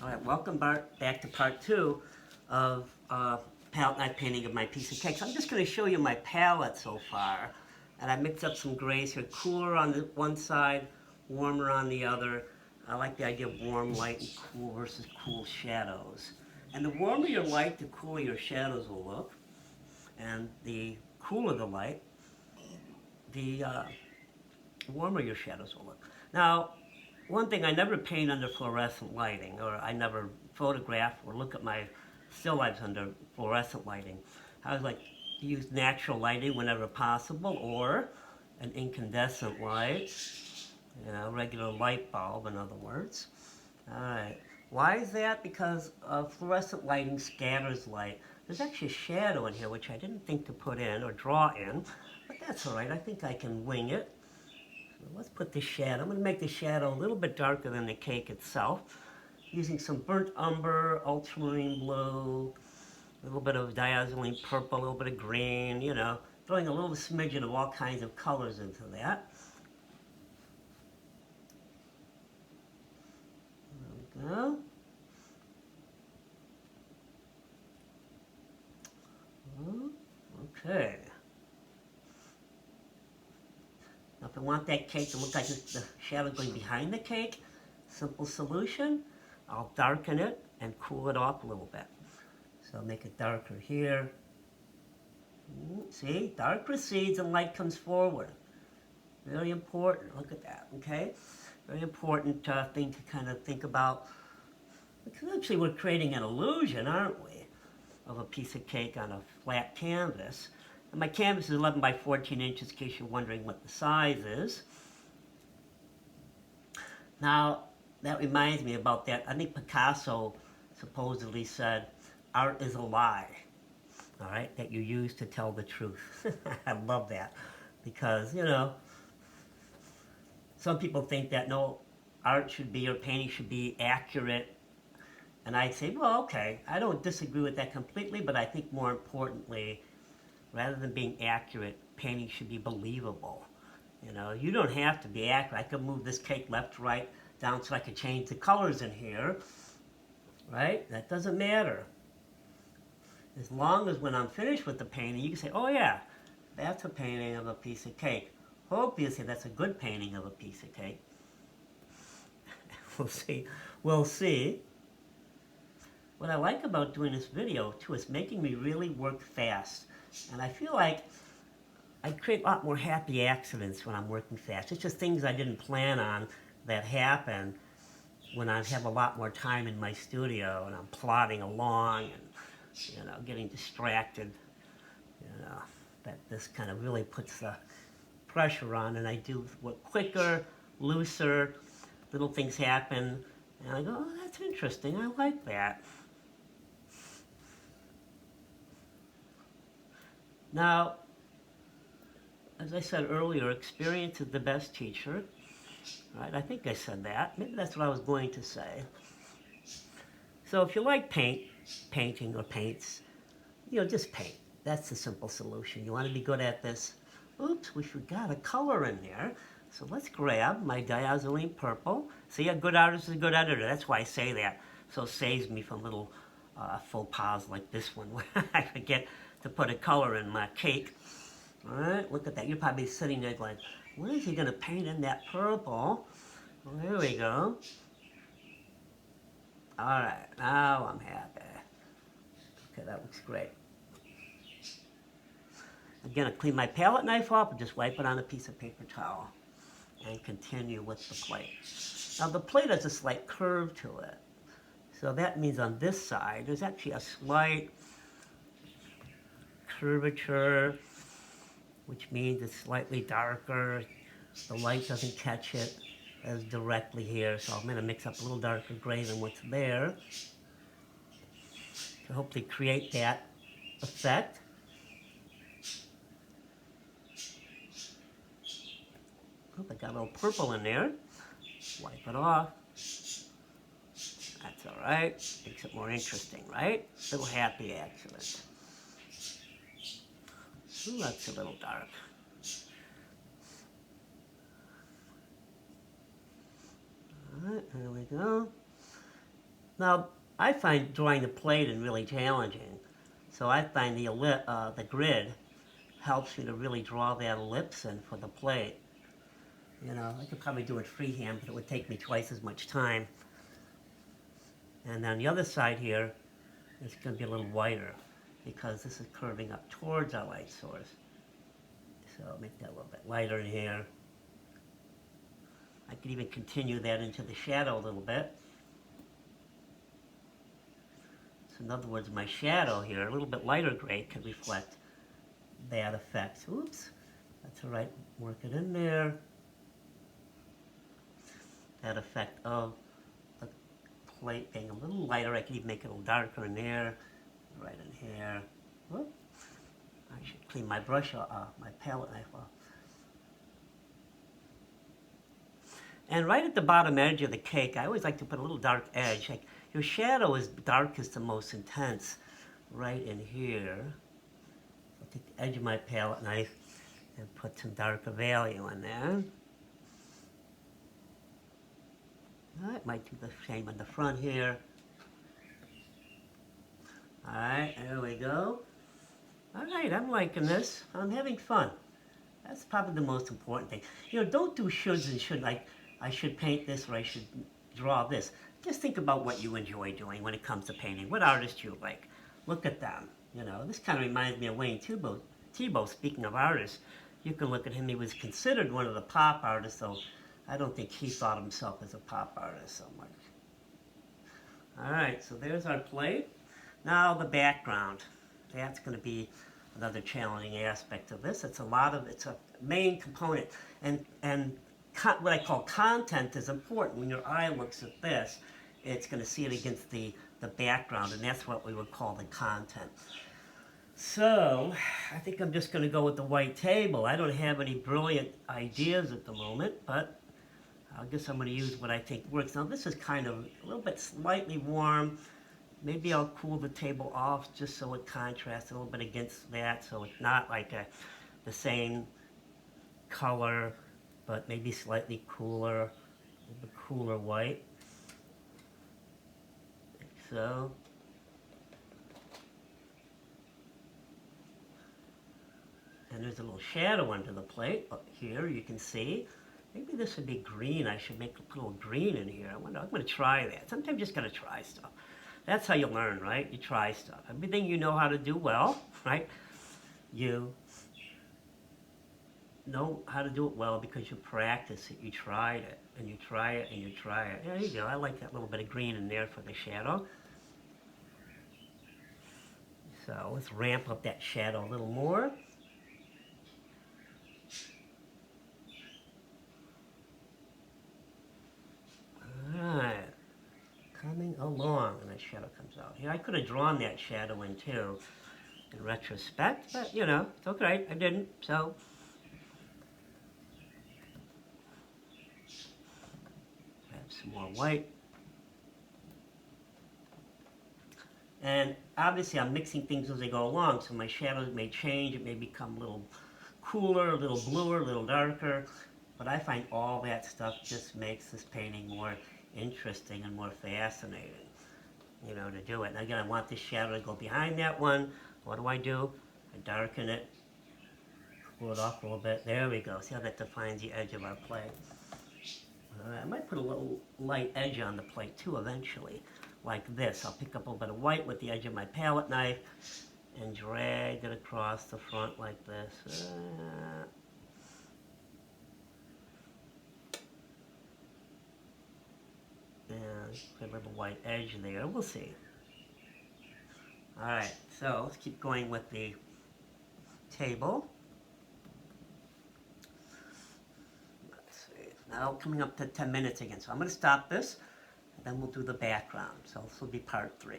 All right, welcome back to part two of palette knife painting of my piece of cake. So I'm just going to show you my palette so far. And I mixed up some grays here, cooler on the one side, warmer on the other. I like the idea of warm light and cool versus cool shadows. And the warmer your light, the cooler your shadows will look. And the cooler the light, the warmer your shadows will look. Now, one thing, I never paint under fluorescent lighting, or I never photograph or look at my still lifes under fluorescent lighting. I always like to use natural lighting whenever possible, or an incandescent light, regular light bulb, in other words. All right. Why is that? Because fluorescent lighting scatters light. There's actually a shadow in here, which I didn't think to put in or draw in, but that's all right. I think I can wing it. So let's put the shadow. I'm going to make the shadow a little bit darker than the cake itself, using some burnt umber, ultramarine blue, a little bit of diazolene purple, a little bit of green, throwing a little smidgen of all kinds of colors into that. There we go. Okay. Now if I want that cake to look like the shadow going behind the cake, simple solution, I'll darken it and cool it off a little bit. So I'll make it darker here. See, dark recedes and light comes forward. Very important, look at that, okay? Very important thing to kind of think about. Because actually we're creating an illusion, aren't we, of a piece of cake on a flat canvas. And my canvas is 11 by 14 inches, in case you're wondering what the size is. Now, that reminds me about that. I think Picasso supposedly said, art is a lie, all right, that you use to tell the truth. I love that because, some people think that, no, art should be, or painting should be accurate. And I'd say, well, okay, I don't disagree with that completely, but I think more importantly, rather than being accurate, painting should be believable. You don't have to be accurate. I could move this cake left to right down so I could change the colors in here, right? That doesn't matter. As long as when I'm finished with the painting, you can say, oh yeah, that's a painting of a piece of cake. Obviously, that's a good painting of a piece of cake. We'll see. We'll see. What I like about doing this video, too, is making me really work fast. And I feel like I create a lot more happy accidents when I'm working fast. It's just things I didn't plan on that happen when I have a lot more time in my studio and I'm plodding along and, getting distracted. That this kind of really puts the pressure on, and I do work quicker, looser, little things happen, and I go, oh, that's interesting, I like that. Now, as I said earlier, experience is the best teacher. Right? I think I said that. Maybe that's what I was going to say. So if you like painting or paints, just paint. That's the simple solution. You want to be good at this. Oops, we forgot a color in there. So let's grab my diazolene purple. See, a good artist is a good editor. That's why I say that. So it saves me from little faux pas like this one where I forget to put a color in my cake. All right, look at that. You're probably sitting there going, what is he going to paint in that purple? Well, there we go. All right, now I'm happy. Okay, that looks great. I'm going to clean my palette knife off and just wipe it on a piece of paper towel and continue with the plate. Now the plate has a slight curve to it. So that means on this side, there's actually a slight curvature, which means it's slightly darker. The light doesn't catch it as directly here, so I'm going to mix up a little darker gray than what's there to hopefully create that effect. I got a little purple in there. Wipe it off. That's all right. Makes it more interesting, right? Little happy accident. Ooh, that's a little dark. All right, there we go. Now, I find drawing the plate in really challenging. So I find the grid helps me to really draw that ellipse in for the plate. You know, I could probably do it freehand, but it would take me twice as much time. And on the other side here, it's going to be a little wider because this is curving up towards our light source. So I'll make that a little bit lighter in here. I could even continue that into the shadow a little bit. So in other words, my shadow here, a little bit lighter gray, can reflect that effect. Oops, that's all right, work it in there. That effect of the plate being a little lighter. I can even make it a little darker in there, right in here. Whoop. I should clean my brush off, my palette knife off. And right at the bottom edge of the cake, I always like to put a little dark edge. Like your shadow is darkest and most intense right in here. I'll take the edge of my palette knife and put some darker value in there. I might do the same on the front here. Alright, there we go. Alright, I'm liking this. I'm having fun. That's probably the most important thing. You know, don't do shoulds and should, like, I should paint this or I should draw this. Just think about what you enjoy doing when it comes to painting. What artists you like. Look at them. You know, this kind of reminds me of Wayne Thiebaud, speaking of artists. You can look at him. He was considered one of the pop artists, though I don't think he thought of himself as a pop artist so much. Alright, so there's our plate. Now the background. That's going to be another challenging aspect of this. It's a main component. And what I call content is important. When your eye looks at this, it's going to see it against the background, and that's what we would call the content. So, I think I'm just going to go with the white table. I don't have any brilliant ideas at the moment, but I guess I'm going to use what I think works. Now, this is kind of a little bit slightly warm. Maybe I'll cool the table off just so it contrasts a little bit against that, so it's not like the same color, but maybe slightly cooler, a little bit cooler white, like so. And there's a little shadow under the plate up here, you can see. Maybe this would be green. I should put a little green in here. I'm going to try that. Sometimes you just got to try stuff. That's how you learn, right? You try stuff. Everything you know how to do well, right? You know how to do it well because you practice it. You tried it, and you try it, and you try it. There you go. I like that little bit of green in there for the shadow. So let's ramp up that shadow a little more. Alright. Coming along, and that shadow comes out. Here, I could have drawn that shadow in too, in retrospect, but you know, it's okay. I didn't, so. Grab some more white. And obviously I'm mixing things as I go along, so my shadows may change. It may become a little cooler, a little bluer, a little darker. But I find all that stuff just makes this painting more interesting and more fascinating, you know, to do it. And again, I want this shadow to go behind that one. What do? I darken it, cool it off a little bit. There we go. See how that defines the edge of our plate? I might put a little light edge on the plate too eventually, like this. I'll pick up a little bit of white with the edge of my palette knife and drag it across the front like this. And put a little white edge there. We'll see. Alright, so let's keep going with the table. Let's see. Now coming up to 10 minutes again. So I'm going to stop this, and then we'll do the background. So this will be part 3.